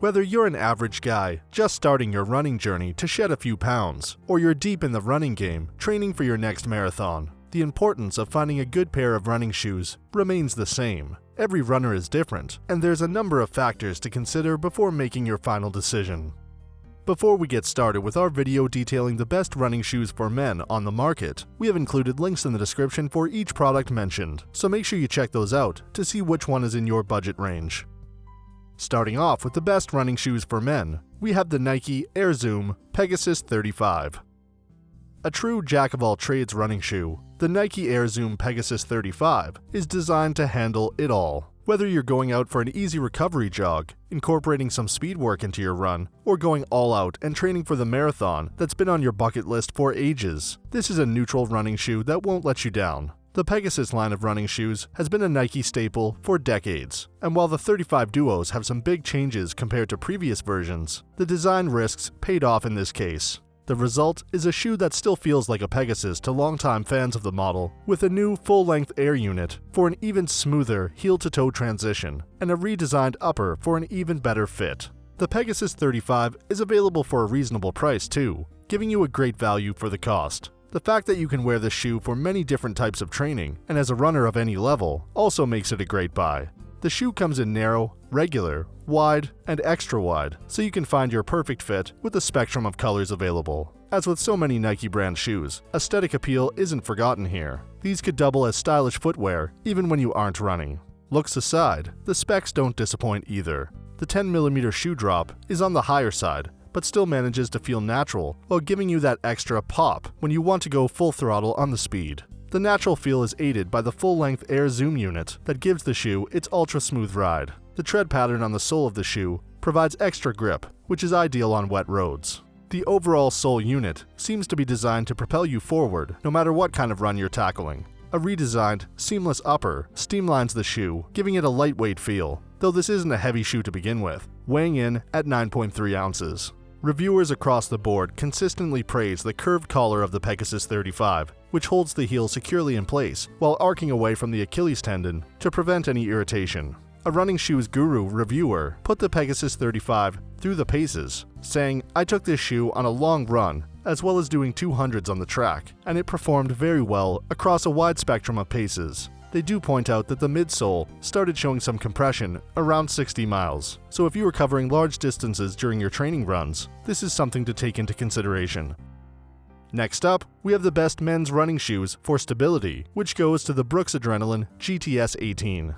Whether you're an average guy just starting your running journey to shed a few pounds, or you're deep in the running game training for your next marathon, the importance of finding a good pair of running shoes remains the same. Every runner is different, and there's a number of factors to consider before making your final decision. Before we get started with our video detailing the best running shoes for men on the market, we have included links in the description for each product mentioned, so make sure you check those out to see which one is in your budget range. Starting off with the best running shoes for men, we have the Nike Air Zoom Pegasus 35. A true jack-of-all-trades running shoe, the Nike Air Zoom Pegasus 35 is designed to handle it all. Whether you're going out for an easy recovery jog, incorporating some speed work into your run, or going all out and training for the marathon that's been on your bucket list for ages, this is a neutral running shoe that won't let you down. The Pegasus line of running shoes has been a Nike staple for decades, and while the 35 Duos have some big changes compared to previous versions, the design risks paid off in this case. The result is a shoe that still feels like a Pegasus to longtime fans of the model, with a new full-length air unit for an even smoother heel-to-toe transition, and a redesigned upper for an even better fit. The Pegasus 35 is available for a reasonable price too, giving you a great value for the cost. The fact that you can wear this shoe for many different types of training, and as a runner of any level, also makes it a great buy. The shoe comes in narrow, regular, wide, and extra wide, so you can find your perfect fit with the spectrum of colors available. As with so many Nike brand shoes, aesthetic appeal isn't forgotten here. These could double as stylish footwear even when you aren't running. Looks aside, the specs don't disappoint either. The 10mm shoe drop is on the higher side, but still manages to feel natural while giving you that extra pop when you want to go full throttle on the speed. The natural feel is aided by the full-length Air Zoom unit that gives the shoe its ultra-smooth ride. The tread pattern on the sole of the shoe provides extra grip, which is ideal on wet roads. The overall sole unit seems to be designed to propel you forward no matter what kind of run you're tackling. A redesigned, seamless upper streamlines the shoe, giving it a lightweight feel, though this isn't a heavy shoe to begin with, weighing in at 9.3 ounces. Reviewers across the board consistently praise the curved collar of the Pegasus 35, which holds the heel securely in place while arcing away from the Achilles tendon to prevent any irritation. A running shoes guru reviewer put the Pegasus 35 through the paces, saying, "I took this shoe on a long run, as well as doing 200s on the track, and it performed very well across a wide spectrum of paces." They do point out that the midsole started showing some compression around 60 miles, so if you were covering large distances during your training runs, this is something to take into consideration. Next up, we have the best men's running shoes for stability, which goes to the Brooks Adrenaline GTS 18.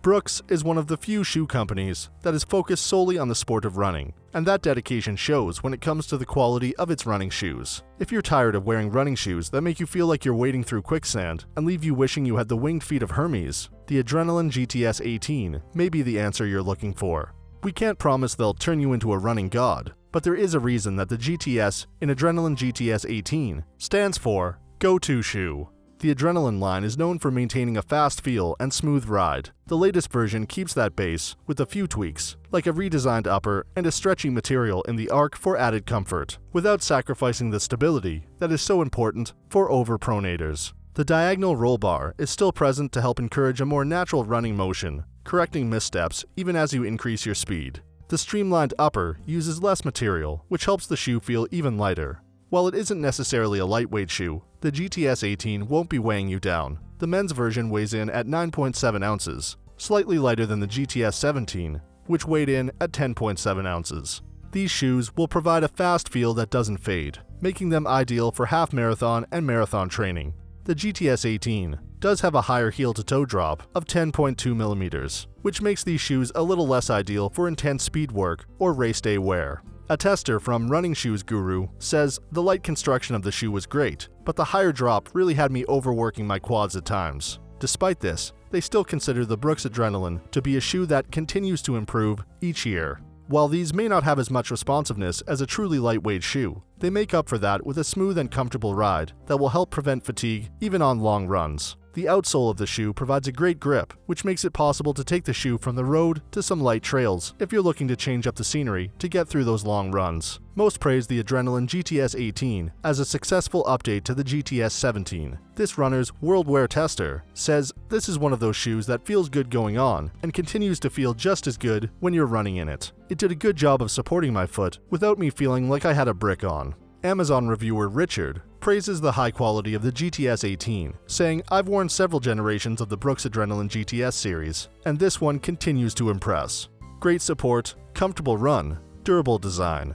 Brooks is one of the few shoe companies that is focused solely on the sport of running, and that dedication shows when it comes to the quality of its running shoes. If you're tired of wearing running shoes that make you feel like you're wading through quicksand and leave you wishing you had the winged feet of Hermes, the Adrenaline GTS 18 may be the answer you're looking for. We can't promise they'll turn you into a running god, but there is a reason that the GTS in Adrenaline GTS 18 stands for Go-To Shoe. The Adrenaline line is known for maintaining a fast feel and smooth ride. The latest version keeps that base with a few tweaks, like a redesigned upper and a stretchy material in the arc for added comfort, without sacrificing the stability that is so important for overpronators. The diagonal roll bar is still present to help encourage a more natural running motion, correcting missteps even as you increase your speed. The streamlined upper uses less material, which helps the shoe feel even lighter. While it isn't necessarily a lightweight shoe, the GTS 18 won't be weighing you down. The men's version weighs in at 9.7 ounces, slightly lighter than the GTS 17, which weighed in at 10.7 ounces. These shoes will provide a fast feel that doesn't fade, making them ideal for half marathon and marathon training. The GTS 18 does have a higher heel-to-toe drop of 10.2 millimeters, which makes these shoes a little less ideal for intense speed work or race day wear. A tester from Running Shoes Guru says the light construction of the shoe was great, but the higher drop really had me overworking my quads at times. Despite this, they still consider the Brooks Adrenaline to be a shoe that continues to improve each year. While these may not have as much responsiveness as a truly lightweight shoe, they make up for that with a smooth and comfortable ride that will help prevent fatigue even on long runs. The outsole of the shoe provides a great grip, which makes it possible to take the shoe from the road to some light trails if you're looking to change up the scenery to get through those long runs. Most praise the Adrenaline GTS 18 as a successful update to the GTS 17. This runner's world wear tester says this is one of those shoes that feels good going on and continues to feel just as good when you're running in it. It did a good job of supporting my foot without me feeling like I had a brick on. Amazon reviewer Richard praises the high quality of the GTS 18, saying, "I've worn several generations of the Brooks Adrenaline GTS series, and this one continues to impress. Great support, comfortable run, durable design."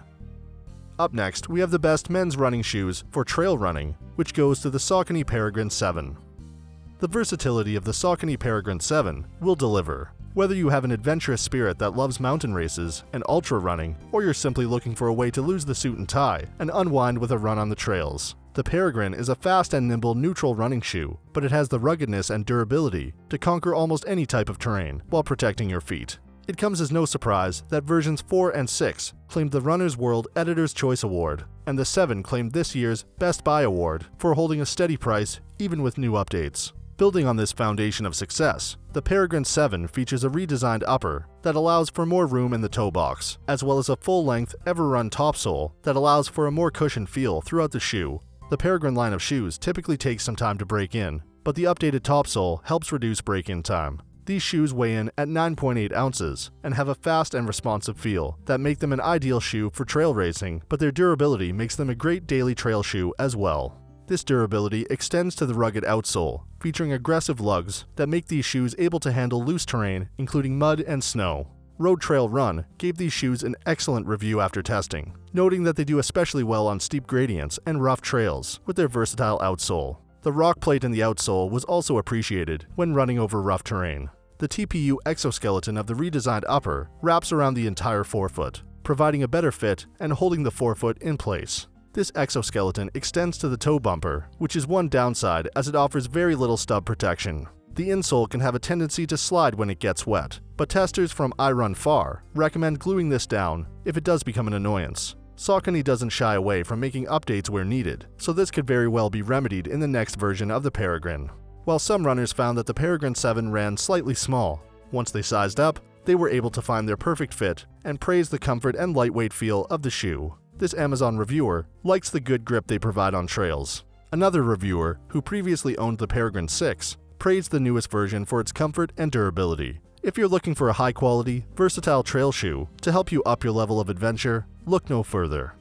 Up next, we have the best men's running shoes for trail running, which goes to the Saucony Peregrine 7. The versatility of the Saucony Peregrine 7 will deliver. Whether you have an adventurous spirit that loves mountain races and ultra running, or you're simply looking for a way to lose the suit and tie and unwind with a run on the trails, the Peregrine is a fast and nimble neutral running shoe, but it has the ruggedness and durability to conquer almost any type of terrain while protecting your feet. It comes as no surprise that versions 4 and 6 claimed the Runner's World Editor's Choice Award, and the 7 claimed this year's Best Buy Award for holding a steady price even with new updates. Building on this foundation of success, the Peregrine 7 features a redesigned upper that allows for more room in the toe box, as well as a full-length Everrun topsole that allows for a more cushioned feel throughout the shoe. The Peregrine line of shoes typically takes some time to break in, but the updated topsole helps reduce break-in time. These shoes weigh in at 9.8 ounces and have a fast and responsive feel that make them an ideal shoe for trail racing, but their durability makes them a great daily trail shoe as well. This durability extends to the rugged outsole, featuring aggressive lugs that make these shoes able to handle loose terrain, including mud and snow. Road Trail Run gave these shoes an excellent review after testing, noting that they do especially well on steep gradients and rough trails with their versatile outsole. The rock plate in the outsole was also appreciated when running over rough terrain. The TPU exoskeleton of the redesigned upper wraps around the entire forefoot, providing a better fit and holding the forefoot in place. This exoskeleton extends to the toe bumper, which is one downside as it offers very little stub protection. The insole can have a tendency to slide when it gets wet, but testers from iRunFar recommend gluing this down if it does become an annoyance. Saucony doesn't shy away from making updates where needed, so this could very well be remedied in the next version of the Peregrine. While some runners found that the Peregrine 7 ran slightly small, once they sized up, they were able to find their perfect fit and praised the comfort and lightweight feel of the shoe. This Amazon reviewer likes the good grip they provide on trails. Another reviewer, who previously owned the Peregrine 6, praised the newest version for its comfort and durability. If you're looking for a high-quality, versatile trail shoe to help you up your level of adventure, look no further.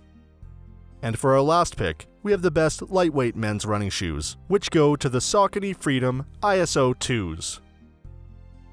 And for our last pick, we have the best lightweight men's running shoes, which go to the Saucony Freedom ISO 2s.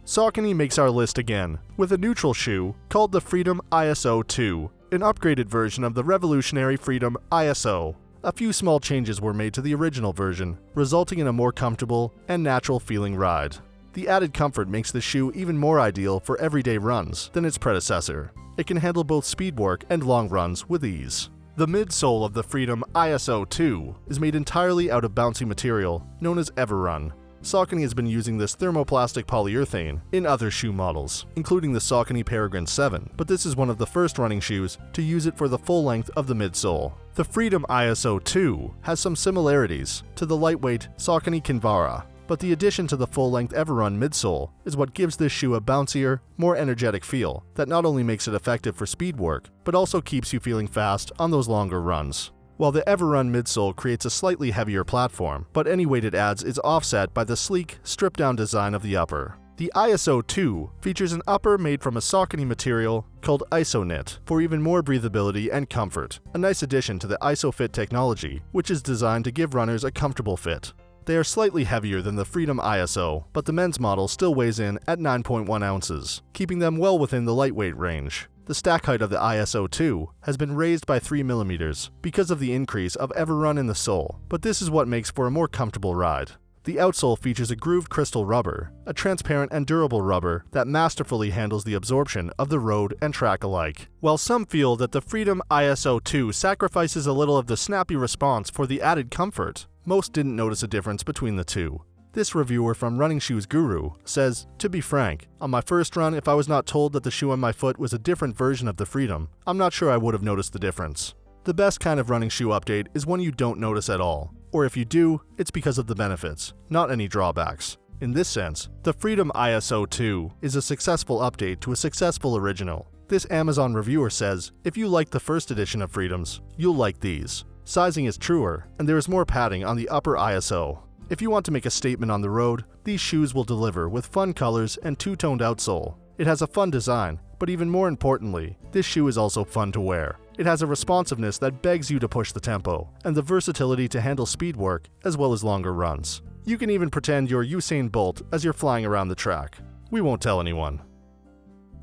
Saucony makes our list again, with a neutral shoe called the Freedom ISO 2, an upgraded version of the revolutionary Freedom ISO. A few small changes were made to the original version, resulting in a more comfortable and natural-feeling ride. The added comfort makes the shoe even more ideal for everyday runs than its predecessor. It can handle both speed work and long runs with ease. The midsole of the Freedom ISO 2 is made entirely out of bouncy material known as Everrun. Saucony has been using this thermoplastic polyurethane in other shoe models, including the Saucony Peregrine 7, but this is one of the first running shoes to use it for the full length of the midsole. The Freedom ISO 2 has some similarities to the lightweight Saucony Kinvara, but the addition to the full-length Everrun midsole is what gives this shoe a bouncier, more energetic feel that not only makes it effective for speed work, but also keeps you feeling fast on those longer runs. While the Everrun midsole creates a slightly heavier platform, but any weight it adds is offset by the sleek, stripped-down design of the upper. The ISO 2 features an upper made from a Saucony material called ISOKnit for even more breathability and comfort, a nice addition to the ISOFit technology, which is designed to give runners a comfortable fit. They are slightly heavier than the Freedom ISO, but the men's model still weighs in at 9.1 ounces, keeping them well within the lightweight range. The stack height of the ISO 2 has been raised by 3 mm because of the increase of Everrun in the sole, but this is what makes for a more comfortable ride. The outsole features a grooved crystal rubber, a transparent and durable rubber that masterfully handles the absorption of the road and track alike. While some feel that the Freedom ISO 2 sacrifices a little of the snappy response for the added comfort, most didn't notice a difference between the two. This reviewer from Running Shoes Guru says, "To be frank, on my first run, if I was not told that the shoe on my foot was a different version of the Freedom, I'm not sure I would have noticed the difference. The best kind of running shoe update is one you don't notice at all, or if you do, it's because of the benefits, not any drawbacks. In this sense, the Freedom ISO 2 is a successful update to a successful original. This Amazon reviewer says, if you like the first edition of Freedoms, you'll like these. Sizing is truer, and there is more padding on the upper ISO. If you want to make a statement on the road, these shoes will deliver with fun colors and two-toned outsole. It has a fun design, but even more importantly, this shoe is also fun to wear. It has a responsiveness that begs you to push the tempo, and the versatility to handle speed work as well as longer runs. You can even pretend you're Usain Bolt as you're flying around the track. We won't tell anyone.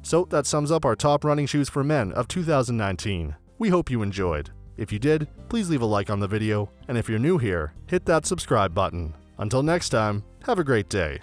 So that sums up our top running shoes for men of 2019. We hope you enjoyed. If you did, please leave a like on the video, and if you're new here, hit that subscribe button. Until next time, have a great day.